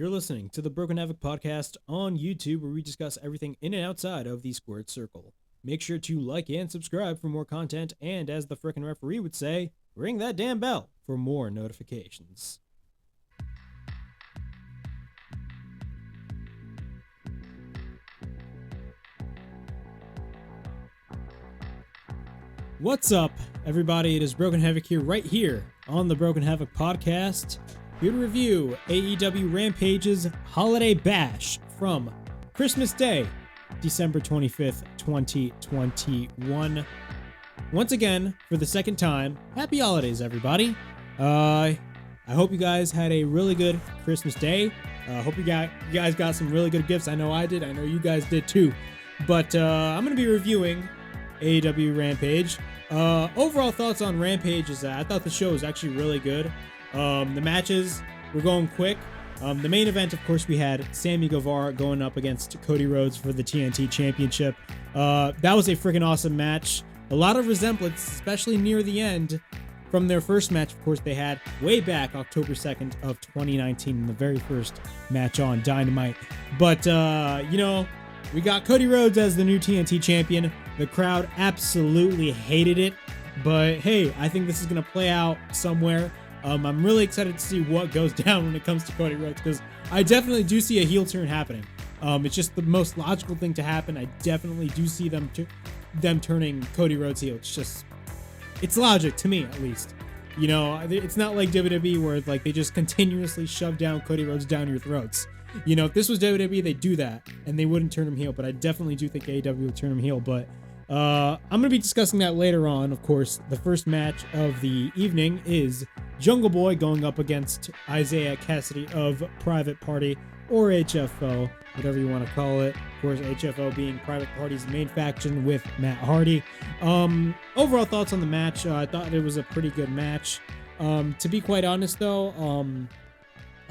You're listening to the Broken Havoc podcast on YouTube, where we discuss everything in and outside of the squared circle. Make sure to like and subscribe for more content, and as the frickin' referee would say, ring that damn bell for more notifications. What's up, everybody? It is Broken Havoc right here on the Broken Havoc podcast. Here to review AEW Rampage's Holiday Bash from Christmas Day, December 25th, 2021. Once again, for the second time, happy holidays, everybody. I hope you guys had a really good Christmas Day. Hope you guys got some really good gifts. I know I did. I know you guys did too. But I'm going to be reviewing AEW Rampage. Overall thoughts on Rampage is that I thought the show was actually really good. The matches were going quick. The main event, of course, we had Sammy Guevara going up against Cody Rhodes for the TNT Championship. That was a freaking awesome match. A lot of resemblance, especially near the end, from their first match, of course, they had way back October 2nd of 2019 in the very first match on Dynamite. But, we got Cody Rhodes as the new TNT Champion. The crowd absolutely hated it. But, hey, I think this is going to play out somewhere. I'm really excited to see what goes down when it comes to Cody Rhodes, because I definitely do see a heel turn happening. It's just the most logical thing to happen. I definitely do see them turning Cody Rhodes heel. It's logic to me, at least. You know, it's not like WWE where like they just continuously shove down Cody Rhodes down your throats. You know, if this was WWE, they'd do that and they wouldn't turn him heel. But I definitely do think AEW would turn him heel. But I'm going to be discussing that later on. Of course, the first match of the evening is Jungleboy going up against Isaiah Kassidy of Private Party, or HFO, whatever you want to call it. Of course, HFO being Private Party's main faction with Matt Hardy. Overall thoughts on the match. I thought it was a pretty good match. To be quite honest, though,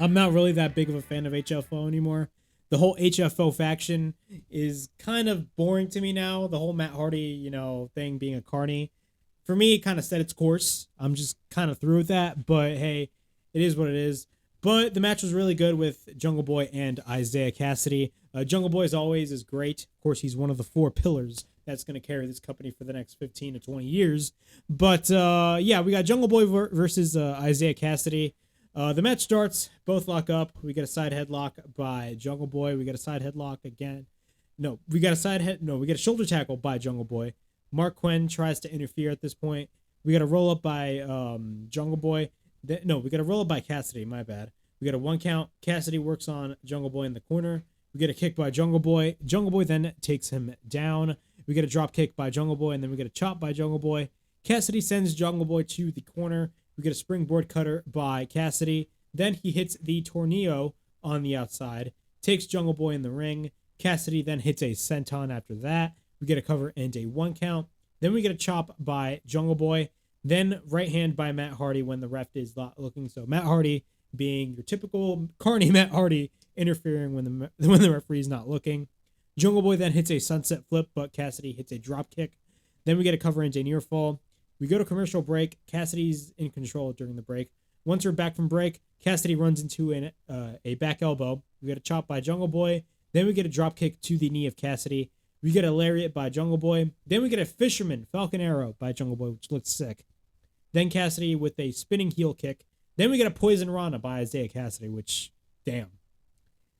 I'm not really that big of a fan of HFO anymore. The whole HFO faction is kind of boring to me now. The whole Matt Hardy, thing being a carny. For me, it kind of set its course. I'm just kind of through with that. But hey, it is what it is. But the match was really good with Jungleboy and Isaiah Kassidy. Jungleboy, as always, is great. Of course, he's one of the four pillars that's going to carry this company for the next 15 to 20 years. But we got Jungleboy versus Isaiah Kassidy. The match starts, both lock up. We get a side headlock by Jungleboy. We get a side headlock again. We get a shoulder tackle by Jungleboy. Mark Quinn tries to interfere at this point. We got a roll up by Jungleboy. We got a roll up by Kassidy, my bad. We got a 1 count. Kassidy works on Jungleboy in the corner. We get a kick by Jungleboy. Jungleboy then takes him down. We get a drop kick by Jungleboy, and then we get a chop by Jungleboy. Kassidy sends Jungleboy to the corner. We get a springboard cutter by Kassidy. Then he hits the tornado on the outside, takes Jungleboy in the ring. Kassidy then hits a senton after that. We get a cover and a 1 count. Then we get a chop by Jungleboy. Then right hand by Matt Hardy when the ref is not looking. So Matt Hardy being your typical carny Matt Hardy, interfering when the referee is not looking. Jungleboy then hits a sunset flip, but Kassidy hits a drop kick. Then we get a cover and a near fall. We go to commercial break. Kassidy's in control during the break. Once we're back from break, Kassidy runs into a back elbow. We get a chop by Jungleboy. Then we get a drop kick to the knee of Kassidy. We get a lariat by Jungleboy. Then we get a fisherman Falcon Arrow by Jungleboy, which looks sick. Then Kassidy with a spinning heel kick. Then we get a Poison Rana by Isaiah Kassidy, which, damn.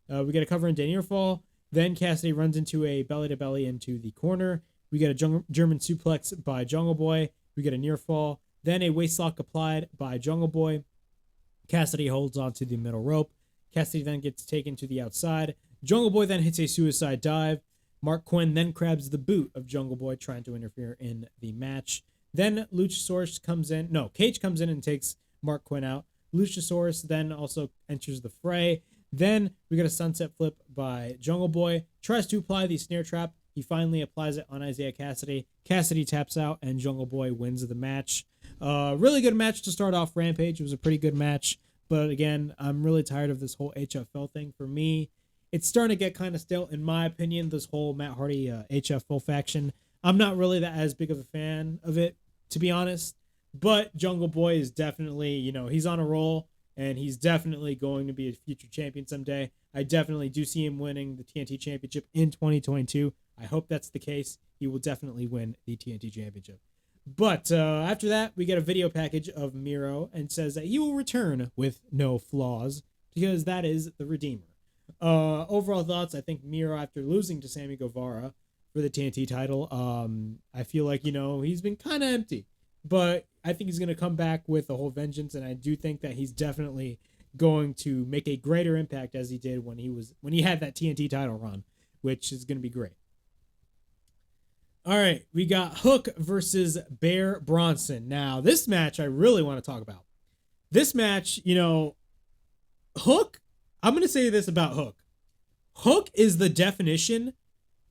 We get a cover into a near fall. Then Kassidy runs into a belly-to-belly into the corner. We get a German suplex by Jungleboy. We get a near fall. Then a waistlock applied by Jungleboy. Kassidy holds on to the middle rope. Kassidy then gets taken to the outside. Jungleboy then hits a suicide dive. Mark Quinn then grabs the boot of Jungleboy, trying to interfere in the match. Then Luchasaurus comes in. No, Cage comes in and takes Mark Quinn out. Luchasaurus then also enters the fray. Then we get a sunset flip by Jungleboy. Tries to apply the snare trap. He finally applies it on Isaiah Kassidy. Kassidy taps out, and Jungleboy wins the match. Really good match to start off Rampage. It was a pretty good match. But again, I'm really tired of this whole HFL thing. For me, it's starting to get kind of stale, in my opinion, this whole Matt Hardy HFL faction. I'm not really that as big of a fan of it, to be honest. But Jungleboy is definitely, he's on a roll. and he's definitely going to be a future champion someday. I definitely do see him winning the TNT Championship in 2022. I hope that's the case. He will definitely win the TNT Championship. But after that, we get a video package of Miro and says that he will return with no flaws because that is the Redeemer. Overall thoughts, I think Miro, after losing to Sammy Guevara for the TNT title, I feel like, he's been kind of empty. But I think he's going to come back with a whole vengeance, and I do think that he's definitely going to make a greater impact as he did when he had that TNT title run, which is going to be great. All right, we got Hook versus Bear Bronson. Now, this match I really want to talk about. This match, Hook, I'm going to say this about Hook. Hook is the definition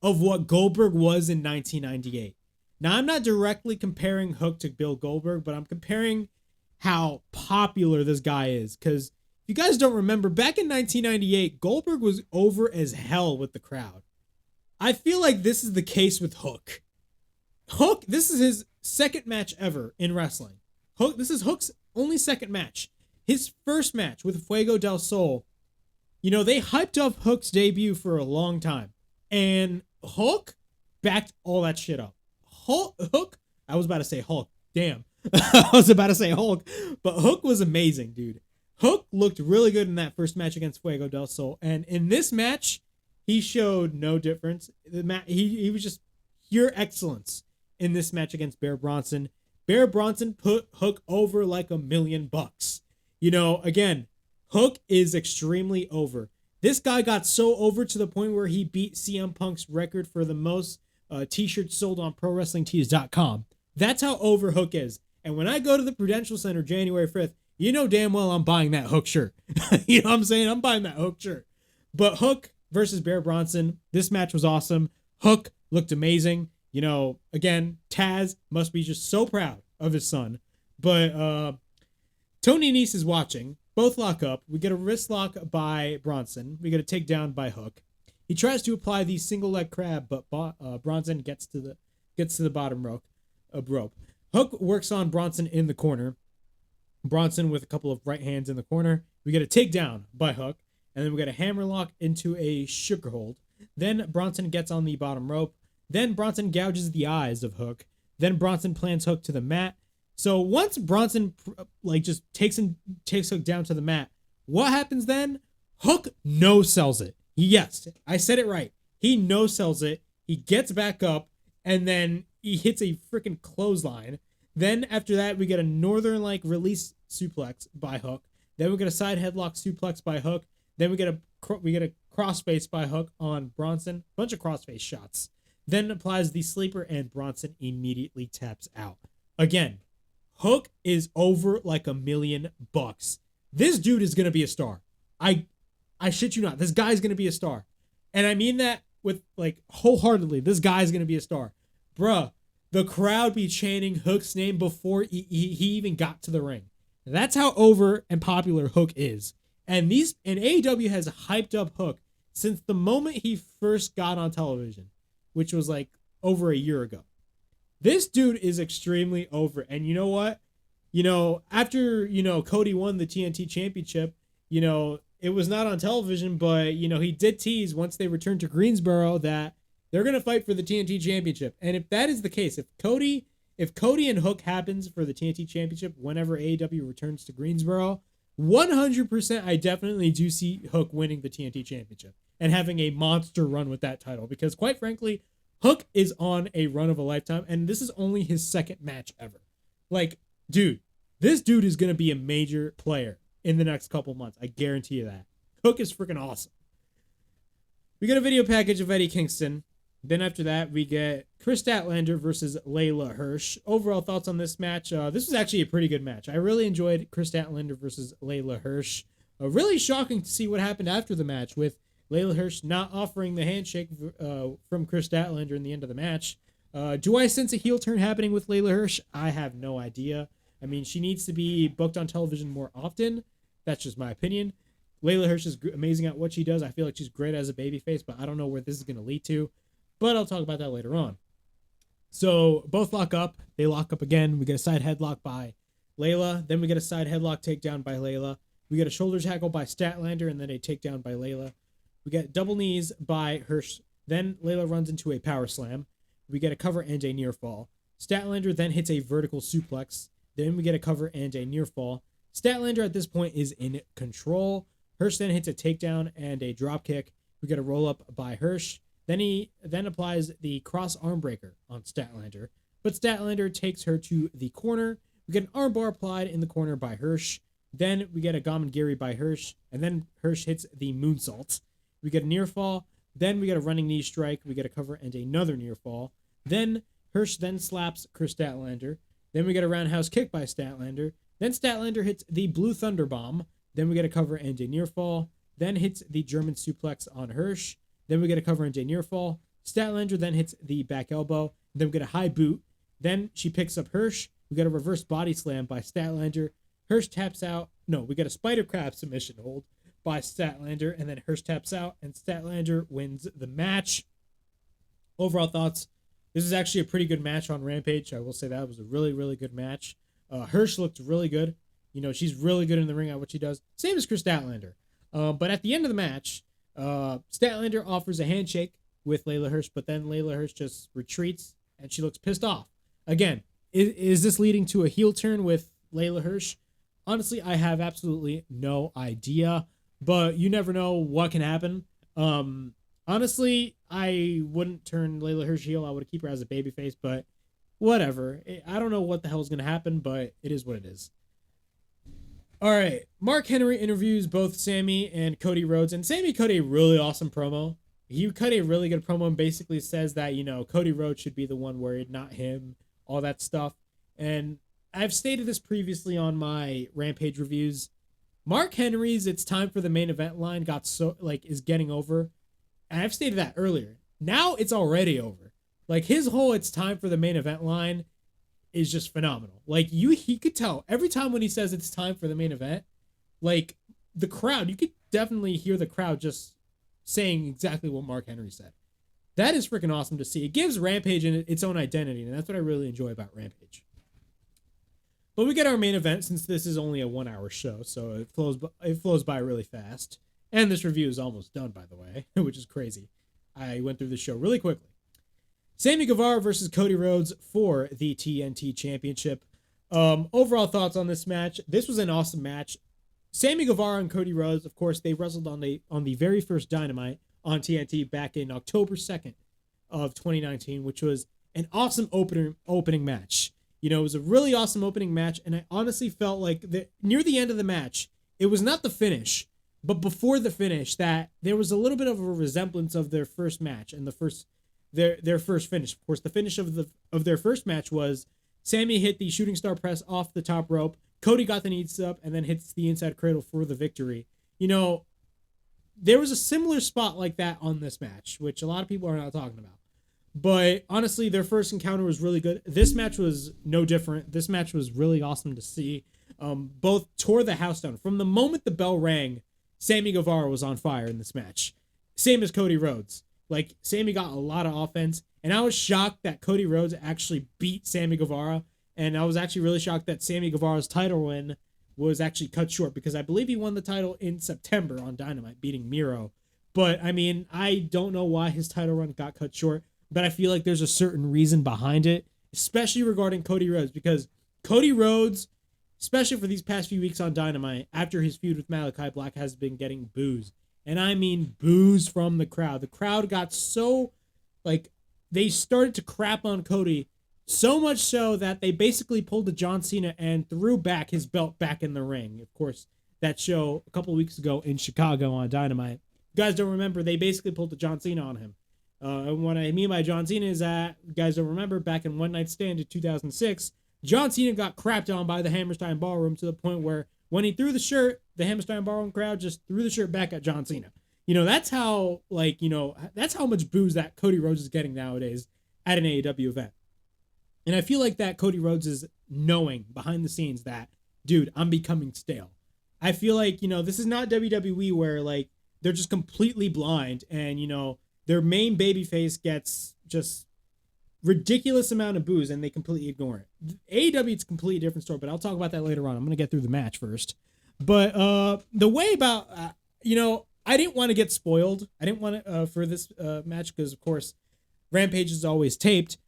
of what Goldberg was in 1998. Now, I'm not directly comparing Hook to Bill Goldberg, but I'm comparing how popular this guy is. Because if you guys don't remember, back in 1998, Goldberg was over as hell with the crowd. I feel like this is the case with Hook. Hook, this is his second match ever in wrestling. This is Hook's only second match. His first match with Fuego del Sol, they hyped up Hook's debut for a long time. And Hook backed all that shit up. Hook, I was about to say Hulk. Damn. I was about to say Hulk. But Hook was amazing, dude. Hook looked really good in that first match against Fuego del Sol. And in this match, he showed no difference. He was just pure excellence in this match against Bear Bronson. Bear Bronson put Hook over like $1 million. Again, Hook is extremely over. This guy got so over to the point where he beat CM Punk's record for the most t-shirts sold on ProWrestlingTees.com. That's how over Hook is. And when I go to the Prudential Center January 5th, damn well I'm buying that Hook shirt. You know what I'm saying? I'm buying that Hook shirt. But Hook versus Bear Bronson, this match was awesome. Hook looked amazing. Again, Taz must be just so proud of his son. But Tony Nese is watching. Both lock up. We get a wrist lock by Bronson. We get a takedown by Hook. He tries to apply the single leg crab, but Bronson gets to the bottom rope. Hook works on Bronson in the corner. Bronson with a couple of right hands in the corner. We get a takedown by Hook, and then we get a hammerlock into a sugar hold. Then Bronson gets on the bottom rope. Then Bronson gouges the eyes of Hook. Then Bronson plants Hook to the mat. So once Bronson just takes Hook down to the mat, what happens then? Hook no-sells it. Yes, I said it right. He no-sells it. He gets back up, and then he hits a freaking clothesline. Then after that, we get a northern release suplex by Hook. Then we get a side headlock suplex by Hook. Then we get a crossface by Hook on Bronson. Bunch of crossface shots. Then applies the sleeper, and Bronson immediately taps out. Again, Hook is over like $1 million. This dude is gonna be a star. I shit you not. This guy's going to be a star. And I mean that with wholeheartedly. This guy's going to be a star. Bruh, the crowd be chanting Hook's name before he even got to the ring. That's how over and popular Hook is. And AEW has hyped up Hook since the moment he first got on television, which was over a year ago. This dude is extremely over. And you know what? After, Cody won the TNT Championship, it was not on television, but, he did tease once they returned to Greensboro that they're going to fight for the TNT Championship. And if that is the case, if Cody and Hook happens for the TNT Championship whenever AEW returns to Greensboro, 100% I definitely do see Hook winning the TNT Championship and having a monster run with that title. Because quite frankly, Hook is on a run of a lifetime, and this is only his second match ever. Dude, this dude is going to be a major player in the next couple months. I guarantee you that. Hook is freaking awesome. We get a video package of Eddie Kingston. Then after that, we get Kris Statlander versus Layla Hirsch. Overall thoughts on this match. This was actually a pretty good match. I really enjoyed Kris Statlander versus Layla Hirsch. Really shocking to see what happened after the match with Layla Hirsch not offering the handshake from Kris Statlander in the end of the match. Do I sense a heel turn happening with Layla Hirsch? I have no idea. I mean, she needs to be booked on television more often. That's just my opinion. Layla Hirsch is amazing at what she does. I feel like she's great as a babyface, but I don't know where this is going to lead to. But I'll talk about that later on. So both lock up. They lock up again. We get a side headlock by Layla. Then we get a side headlock takedown by Layla. We get a shoulder tackle by Statlander and then a takedown by Layla. We get double knees by Hirsch. Then Layla runs into a power slam. We get a cover and a near fall. Statlander then hits a vertical suplex. Then we get a cover and a near fall. Statlander at this point is in control. Hirsch then hits a takedown and a drop kick. We get a roll up by Hirsch. Then he applies the cross arm breaker on Statlander. But Statlander takes her to the corner. We get an armbar applied in the corner by Hirsch. Then we get a Gamengiri by Hirsch. And then Hirsch hits the moonsault. We get a near fall. Then we get a running knee strike. We get a cover and another near fall. Then Hirsch then slaps Kris Statlander. Then we get a roundhouse kick by Statlander. Then Statlander hits the Blue Thunder Bomb. Then we get a cover and a near fall. Then hits the German suplex on Hirsch. Then we get a cover and a near fall. Statlander then hits the back elbow. Then we get a high boot. Then she picks up Hirsch. We get a reverse body slam by Statlander. Hirsch taps out. No, we get a spider crab submission hold by Statlander. And then Hirsch taps out and Statlander wins the match. Overall thoughts. This is actually a pretty good match on Rampage. I will say that was a really, really good match. Hirsch looked really good. You know, she's really good in the ring at what she does. Same as Kris Statlander. But at the end of the match, Statlander offers a handshake with Layla Hirsch, but then Layla Hirsch just retreats and she looks pissed off. Again, is this leading to a heel turn with Layla Hirsch? Honestly, I have absolutely no idea, but you never know what can happen. Honestly, I wouldn't turn Layla Hirsch heel. I would keep her as a babyface, but whatever. I don't know what the hell is going to happen, but it is what it is. All right, Mark Henry interviews both Sammy and Cody Rhodes, and Sammy cut a really awesome promo. He cut a really good promo and basically says that, you know, Cody Rhodes should be the one worried, not him, all that stuff. And I've stated this previously on my Rampage reviews. Mark Henry's "it's time for the main event" line is getting over. And I've stated that earlier. Now it's already over. Like, his whole "it's time for the main event" line is just phenomenal. Like, he could tell every time when he says it's time for the main event, like, the crowd, you could definitely hear the crowd just saying exactly what Mark Henry said. That is freaking awesome to see. It gives Rampage its own identity, and that's what I really enjoy about Rampage. But we get our main event, since this is only a 1 hour show, so it flows by really fast. And this review is almost done, by the way, which is crazy. I went through the show really quickly. Sammy Guevara versus Cody Rhodes for the TNT Championship. Overall thoughts on this match. This was an awesome match. Sammy Guevara and Cody Rhodes, of course, they wrestled on the very first Dynamite on TNT back in October 2nd of 2019, which was an awesome opening match. You know, it was a really awesome opening match, and I honestly felt like near the end of the match, it was not the finish, but before the finish, that there was a little bit of a resemblance of their first match and their first finish. Of course, the finish of their first match was Sammy hit the shooting star press off the top rope. Cody got the knees up and then hits the inside cradle for the victory. You know, there was a similar spot like that on this match, which a lot of people are not talking about. But honestly, their first encounter was really good. This match was no different. This match was really awesome to see. Both tore the house down. From the moment the bell rang, Sammy Guevara was on fire in this match. Same as Cody Rhodes. Like, Sammy got a lot of offense, and I was shocked that Cody Rhodes actually beat Sammy Guevara, and I was actually really shocked that Sammy Guevara's title win was actually cut short, because I believe he won the title in September on Dynamite, beating Miro. But, I mean, I don't know why his title run got cut short, but I feel like there's a certain reason behind it, especially regarding Cody Rhodes, because Cody Rhodes, especially for these past few weeks on Dynamite, after his feud with Malachi Black, has been getting boos. And I mean boos from the crowd. The crowd got so, like, they started to crap on Cody, so much so that they basically pulled a John Cena and threw back his belt back in the ring. Of course, that show a couple of weeks ago in Chicago on Dynamite. You guys don't remember, they basically pulled the John Cena on him. And what I mean by John Cena is that, you guys don't remember, back in One Night Stand in 2006, John Cena got crapped on by the Hammerstein Ballroom to the point where when he threw the shirt, the Hammerstein Ballroom crowd just threw the shirt back at John Cena. You know, that's how, like, you know, that's how much booze that Cody Rhodes is getting nowadays at an AEW event. And I feel like that Cody Rhodes is knowing behind the scenes that, dude, I'm becoming stale. I feel like, you know, this is not WWE where, like, they're just completely blind and, you know, their main babyface gets just ridiculous amount of booze and they completely ignore it. AEW, it's a completely different story, but I'll talk about that later on. I'm going to get through the match first. But the way about, I didn't want to get spoiled. I didn't want to for this match because, of course, Rampage is always taped.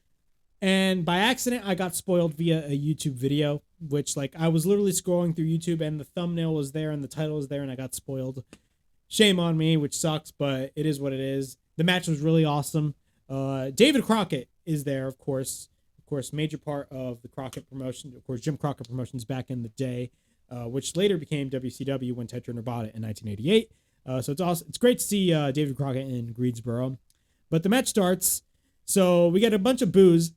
And by accident, I got spoiled via a YouTube video, which, like, I was literally scrolling through YouTube and the thumbnail was there and the title was there and I got spoiled. Shame on me, which sucks, but it is what it is. The match was really awesome. David Crockett is there, of course. Of course, major part of the Crockett promotion. Of course, Jim Crockett Promotions back in the day, which later became WCW when Ted Turner bought it in 1988. So it's awesome. It's great to see David Crockett in Greensboro. But the match starts. So we get a bunch of boos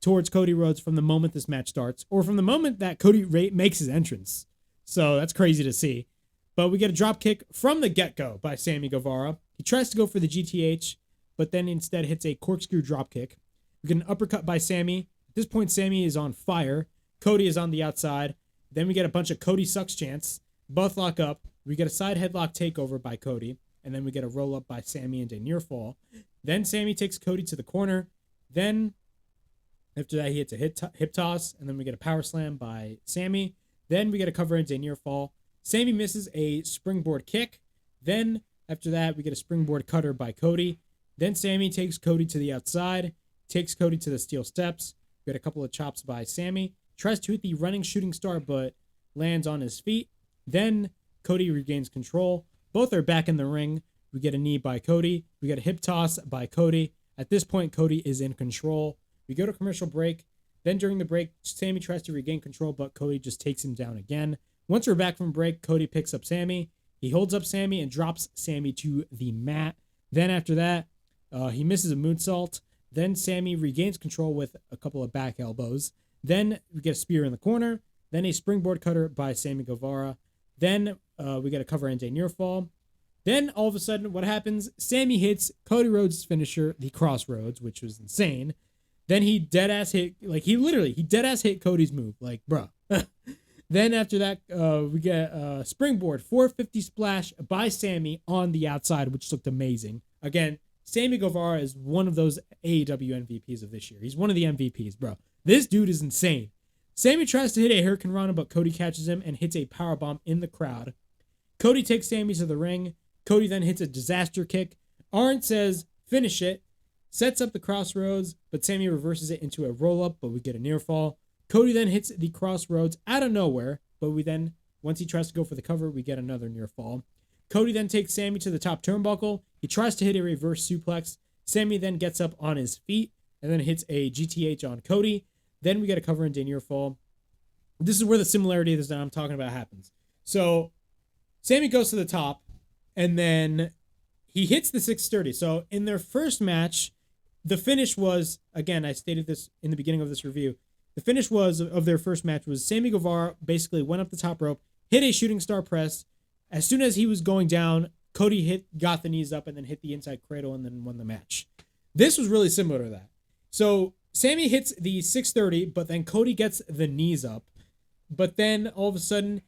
towards Cody Rhodes from the moment this match starts, or from the moment that Cody makes his entrance. So that's crazy to see. But we get a drop kick from the get-go by Sammy Guevara. He tries to go for the GTH, but then instead hits a corkscrew drop kick. We get an uppercut by Sammy. At this point, Sammy is on fire. Cody is on the outside. Then we get a bunch of Cody sucks chants. Both lock up. We get a side headlock takeover by Cody. And then we get a roll-up by Sammy into a near fall. Then Sammy takes Cody to the corner. Then after that, he hits a hip toss, and then we get a power slam by Sammy. Then we get a cover into a near fall. Sammy misses a springboard kick. Then after that, we get a springboard cutter by Cody. Then Sammy takes Cody to the outside, takes Cody to the steel steps. We get a couple of chops by Sammy. Tries to hit the running shooting star, but lands on his feet. Then Cody regains control. Both are back in the ring. We get a knee by Cody. We get a hip toss by Cody. At this point, Cody is in control. We go to commercial break. Then during the break, Sammy tries to regain control, but Cody just takes him down again. Once we're back from break, Cody picks up Sammy. He holds up Sammy and drops Sammy to the mat. Then after that, he misses a moonsault. Then Sammy regains control with a couple of back elbows. Then we get a spear in the corner. Then a springboard cutter by Sammy Guevara. Then we get a cover and a near fall. Then all of a sudden, what happens? Sammy hits Cody Rhodes' finisher, the Crossroads, which was insane. Then he deadass hit, he deadass hit Cody's move. Like, bruh. Then after that, we get a springboard 450 splash by Sammy on the outside, which looked amazing. Again, Sammy Guevara is one of those AEW MVPs of this year. He's one of the MVPs, bro. This dude is insane. Sammy tries to hit a Hurricane Rana, but Cody catches him and hits a powerbomb in the crowd. Cody takes Sammy to the ring. Cody then hits a disaster kick. Arn says, finish it. Sets up the Crossroads, but Sammy reverses it into a roll-up, but we get a near fall. Cody then hits the Crossroads out of nowhere, but once he tries to go for the cover, we get another near fall. Cody then takes Sammy to the top turnbuckle. He tries to hit a reverse suplex. Sammy then gets up on his feet and then hits a GTH on Cody. Then we get a cover into a near fall. This is where the similarity that I'm talking about happens. So Sammy goes to the top, and then he hits the 630. So in their first match, the finish was, again, I stated this in the beginning of this review, the finish of their first match was Sammy Guevara basically went up the top rope, hit a shooting star press. As soon as he was going down, Cody got the knees up and then hit the inside cradle and then won the match. This was really similar to that. So Sammy hits the 630, but then Cody gets the knees up. But then all of a sudden,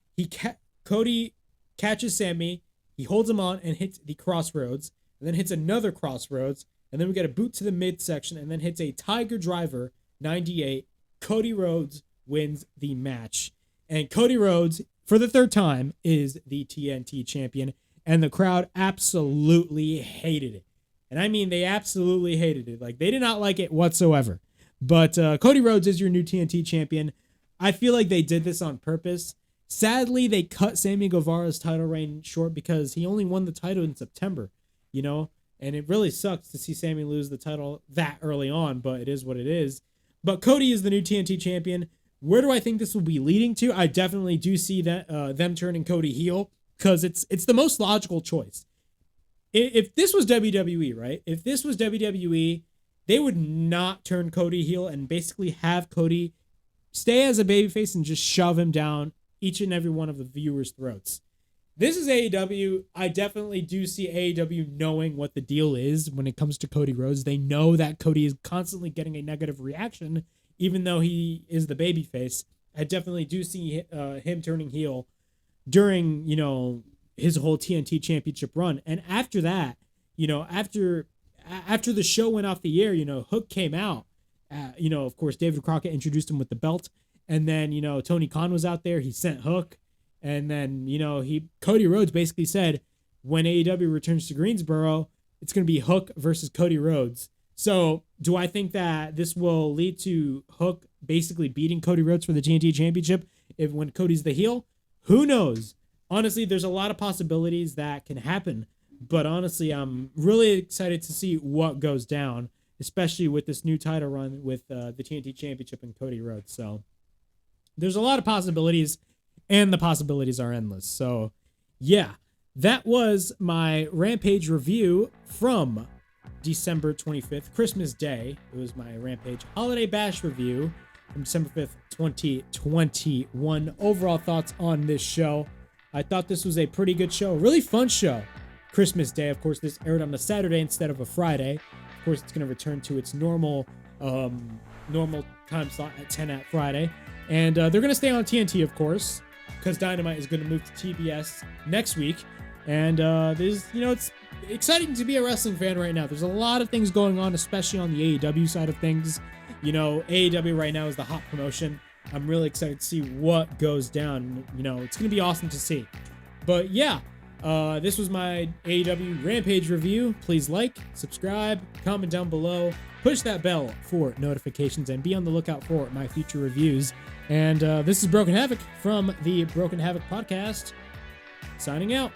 Cody catches Sammy, he holds him on and hits the Crossroads, and then hits another Crossroads, and then we get a boot to the midsection, and then hits a Tiger Driver 98. Cody Rhodes wins the match. And Cody Rhodes, for the third time, is the TNT champion, and the crowd absolutely hated it. And I mean, they absolutely hated it. Like, they did not like it whatsoever. But Cody Rhodes is your new TNT champion. I feel like they did this on purpose. Sadly, they cut Sammy Guevara's title reign short because he only won the title in September, and it really sucks to see Sammy lose the title that early on, but it is what it is. But Cody is the new TNT champion. Where do I think this will be leading to? I definitely do see that them turning Cody heel because it's the most logical choice. If this was WWE, right? If this was WWE, they would not turn Cody heel and basically have Cody stay as a babyface and just shove him down each and every one of the viewers' throats. This is AEW. I definitely do see AEW knowing what the deal is when it comes to Cody Rhodes. They know that Cody is constantly getting a negative reaction, even though he is the babyface. I definitely do see him turning heel during, his whole TNT Championship run. And after that, after the show went off the air, Hook came out. Of course, David Crockett introduced him with the belt. And then, Tony Khan was out there. He sent Hook. And then, Cody Rhodes basically said when AEW returns to Greensboro, it's going to be Hook versus Cody Rhodes. So do I think that this will lead to Hook basically beating Cody Rhodes for the TNT Championship when Cody's the heel? Who knows? Honestly, there's a lot of possibilities that can happen. But honestly, I'm really excited to see what goes down, especially with this new title run with the TNT Championship and Cody Rhodes. So there's a lot of possibilities, and the possibilities are endless. So yeah, that was my Rampage review from December 25th, Christmas Day. It was my Rampage Holiday Bash review from December 5th, 2021. Overall thoughts on this show. I thought this was a pretty good show, really fun show. Christmas Day, of course, this aired on a Saturday instead of a Friday. Of course, it's going to return to its normal time slot at 10 at Friday. And they're going to stay on TNT, of course, because Dynamite is going to move to TBS next week. And it's exciting to be a wrestling fan right now. There's a lot of things going on, especially on the AEW side of things. AEW right now is the hot promotion. I'm really excited to see what goes down. It's going to be awesome to see. But yeah, this was my AEW Rampage review. Please like, subscribe, comment down below, push that bell for notifications, and be on the lookout for my future reviews. And this is Broken Havoc from the Broken Havoc podcast, signing out.